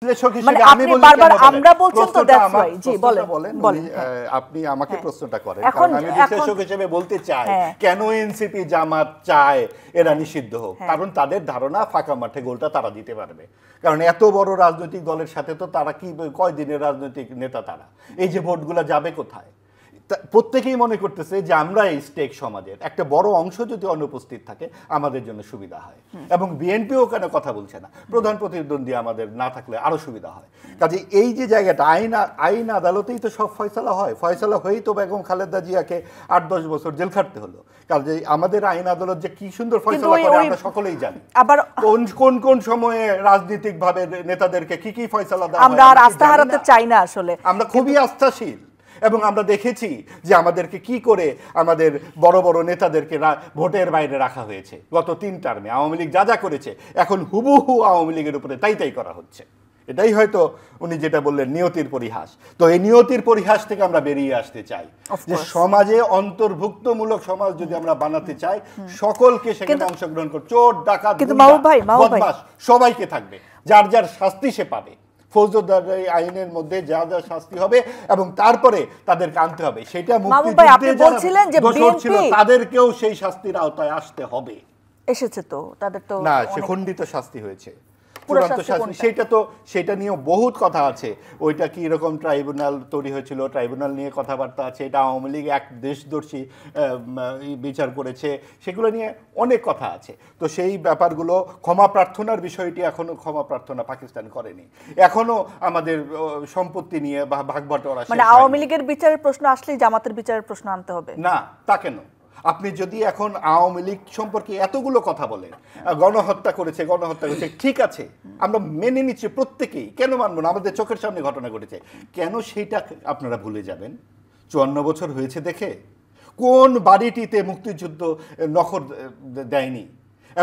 বিশ্লেষক মানে হিসেবে আমি আপনি বলি বারবার কেন বলেন? আমরা বলছেন তো প্রশ্নটা দ্যাটস আমার ওয়াই জি প্রশ্নটা বলেন বলেন আপনি আমাকে প্রশ্নটা করেন এখন কারণ আমি বিশ্লেষক হিসেবে বলতে চাই কেন এনসিপি জামাত চায় এরা নিষিদ্ধ হোক কারণ তাদের ধারণা ফাঁকা মাঠে গোলটা তারা দিতে পারবে কারণ এত বড় রাজনৈতিক দলের সাথে তো তারা কি কয় দিনের রাজনৈতিক নেতা তারা এই যে ভোটগুলো যাবে কোথায় প্রত্যেকেই মনে করতেছে যে আমরা এই স্টেক সমাজের একটা বড় অংশ যদি অনুপস্থিত থাকে আমাদের জন্য সুবিধা হয় এবং বিএনপিও কেন কথা বলছে না প্রধান প্রতিদ্বন্দ্বী আমাদের না থাকলে আরো সুবিধা হয় কাজে এই যে জায়গাটা আইন আদালতেই তো সব ফয়সালা হয় ফয়সালা হয়েই তো বেগম খালেদা জিয়াকে ৮-১০ বছর জেল খাটতে হলো কাজে আমাদের আইন আদালত যে কি সুন্দর ফয়সালা করে আমরা সকলেই জানি আবার কোন সময়ে রাজনৈতিক ভাবে নেতাদেরকে কি ফয়সালা দেওয়া হয় আমরা আর আস্থা হারাতে চাই না আসলে আমরা খুবই আস্থাশীল এবং আমরা দেখেছি যে আমাদেরকে কি করে আমাদের বড় বড় নেতাদেরকে ভোটের বাইরে রাখা হয়েছে গত 3 টার্মে আওয়ামী লীগ যা করেছে এখন হুবহু আওয়ামী লীগের উপরে তাই করা হচ্ছে এটাই হয়তো উনি যেটা বললেন নিয়তির পরিহাস তো এই নিয়তির পরিহাস থেকে আমরা বেরিয়ে আসতে চাই যে সমাজে অন্তর্ভুক্তমূলক সমাজ যদি আমরা বানাতে চাই সকলকে সেখানে অংশগ্রহণ করে চোর ডাকাত বদমাশ সবাইকে থাকবে যার শাস্তি সে পাবে ফৌজদারি আইনের মধ্যে যা শাস্তি হবে এবং তারপরে তাদেরকে আনতে হবে সেটা মুক্তিযুদ্ধে যারা ছিল তাদেরকেও সেই শাস্তির আওতায় আসতে হবে এসেছে তো তাদের তো না সে খণ্ডিত শাস্তি হয়েছে চূড়ান্ত শাস্তি সেটা নিয়ে বহুত কথা আছে ওইটা কি রকম ট্রাইব্যুনাল তৈরি হয়েছিল ট্রাইব্যুনাল নিয়ে কথাবার্তা আছে এটা আওয়ামী লীগ এক দেশদর্শী বিচার করেছে সেগুলো নিয়ে অনেক কথা আছে তো সেই ব্যাপারগুলো ক্ষমা প্রার্থনার বিষয়টি এখনো ক্ষমা প্রার্থনা পাকিস্তান করেনি এখনো আমাদের সম্পত্তি নিয়ে বা ভাগবটোয়ারা মানে আওয়ামী লীগের বিচারের প্রশ্ন আসলেই জামাতের বিচারের প্রশ্ন আনতে হবে না তা কেন আপনি যদি এখন আওয়ামী লীগ সম্পর্কে এতগুলো কথা বলেন গণহত্যা করেছে ঠিক আছে আমরা মেনে নিচ্ছি প্রত্যেকেই কেন মানবো না আমাদের চোখের সামনে ঘটনা ঘটেছে কেন সেইটা আপনারা ভুলে যাবেন 54 বছর হয়েছে দেখে কোন বাড়িটিতে মুক্তিযুদ্ধ নখর দেয়নি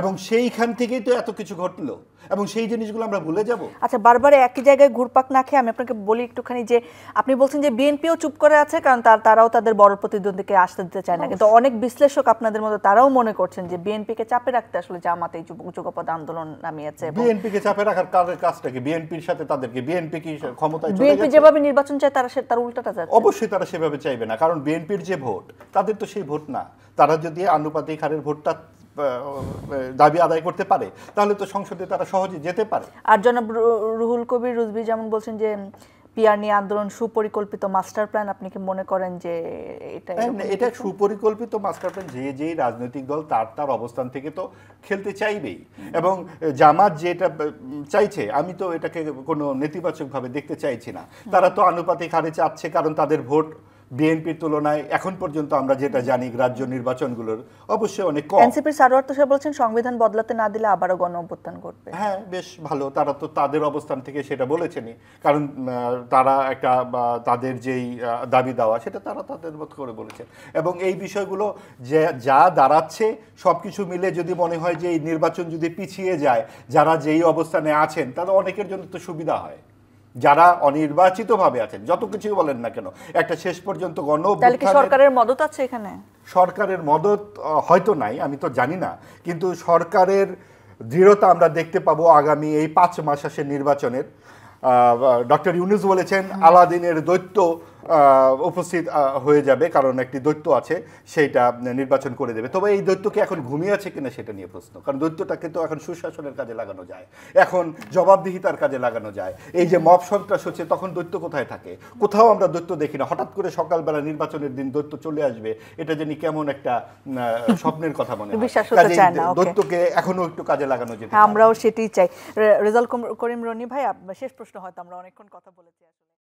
এবং সেইখান থেকেই তো এত কিছু ঘটলো এবং সেই জিনিসগুলো আমরা ভুলে যাব আচ্ছা বারবার একই জায়গায় ঘুরপাক না খেয়ে আমি আপনাকে বলি একটুখানি যে আপনি বলছেন যে বিএনপিও চুপ করে আছে কারণ তারাও তাদের বড় প্রতিদ্বন্দ্বীকে আসতে দিতে চায় না কিন্তু অনেক বিশ্লেষক আপনাদের মতো তারাও মনে করছেন যে বিএনপিকে চাপে রাখতে আসলে জামাত এই যুগপৎ আন্দোলন নামিয়েছে বিএনপিকে চাপে রাখার কাজটা কি বিএনপির সাথে তাদেরকে বিএনপি কি ক্ষমতায় চলে গেছে বিএনপি যেভাবে নির্বাচন চায় তার উল্টাটা যাচ্ছে অবশ্যই তারা সেভাবে চাইবে না কারণ বিএনপির যে ভোট তাদের তো সেই ভোট না তারা যদি আনুপাতিক হারের ভোটটা দাবি আদায় করতে পারে তাহলে তো সংসদে তারা সহজে যেতে পারে আর জনাব রুহুল কবির রিজভী যেমন বলছেন যে পিআর নিয়ে আন্দোলন সুপরিকল্পিত মাস্টার প্ল্যান আপনি কি মনে করেন যে এটা সুপরিকল্পিত মাস্টার প্ল্যান যে রাজনৈতিক দল তার অবস্থান থেকে তো খেলতে চাইবেই এবং জামাত যেটা চাইছে আমি তো এটাকে কোনো নেতিবাচকভাবে দেখতে চাইছি না তারা তো আনুপাতিক হারে চাচ্ছে কারণ তাদের ভোট বিএনপির তুলনায় এখন পর্যন্ত আমরা যেটা জানি রাজ্য নির্বাচনগুলোর অবশ্যই অনেক কম এনসিপির সারওয়ার তোষা বলছেন সংবিধান বদলাতে না দিলে আবারও গণ অভ্যুত্থান করবে হ্যাঁ বেশ ভালো তারা তো তাদের অবস্থান থেকে সেটা বলেছেনই কারণ তারা একটা তাদের যেই দাবি দেওয়া সেটা তারা তাদের মত করে বলেছেন এবং এই বিষয়গুলো যে যা দাঁড়াচ্ছে সবকিছু মিলে যদি মনে হয় যে এই নির্বাচন যদি পিছিয়ে যায় যারা যেই অবস্থানে আছেন তারা অনেকের জন্য তো সুবিধা হয় যারা অনির্বাচিতভাবে আছেন যত কিছু বলেন না কেন একটা শেষ পর্যন্ত সরকারের মদত আছে এখানে সরকারের মদত হয়তো নাই আমি তো জানি না কিন্তু সরকারের দৃঢ়তা আমরা দেখতে পাবো আগামী এই 5 মাস আসে নির্বাচনের ডক্টর ইউনূস বলেছেন আলাদিনের দৈত্য উপস্থিত হয়ে যাবে কারণ একটি দৈত্য আছে সেইটা নির্বাচন করে দেবে তবে এই দৈত্যকে এখন ঘুমিয়ে আছে কিনা সেটা নিয়ে প্রশ্ন কারণ দৈত্যটাকে তো এখন সুশাসনের কাজে লাগানো যায় এখন জবাবদিহিতার কাজে লাগানো যায় এই যে মব সন্ত্রাস হচ্ছে তখন দৈত্য কোথায় থাকে কোথাও আমরা দৈত্য দেখি না হঠাৎ করে সকালবেলা নির্বাচনের দিন দৈত্য চলে আসবে এটা জানি কেমন একটা স্বপ্নের কথা মনে হয় দৈত্যকে এখনো একটু কাজে লাগানো যেতে আমরাও সেটাই চাই রেজাল করিম রনি ভাই শেষ প্রশ্ন হয়তো আমরা অনেকক্ষণ কথা বলেছি আসলে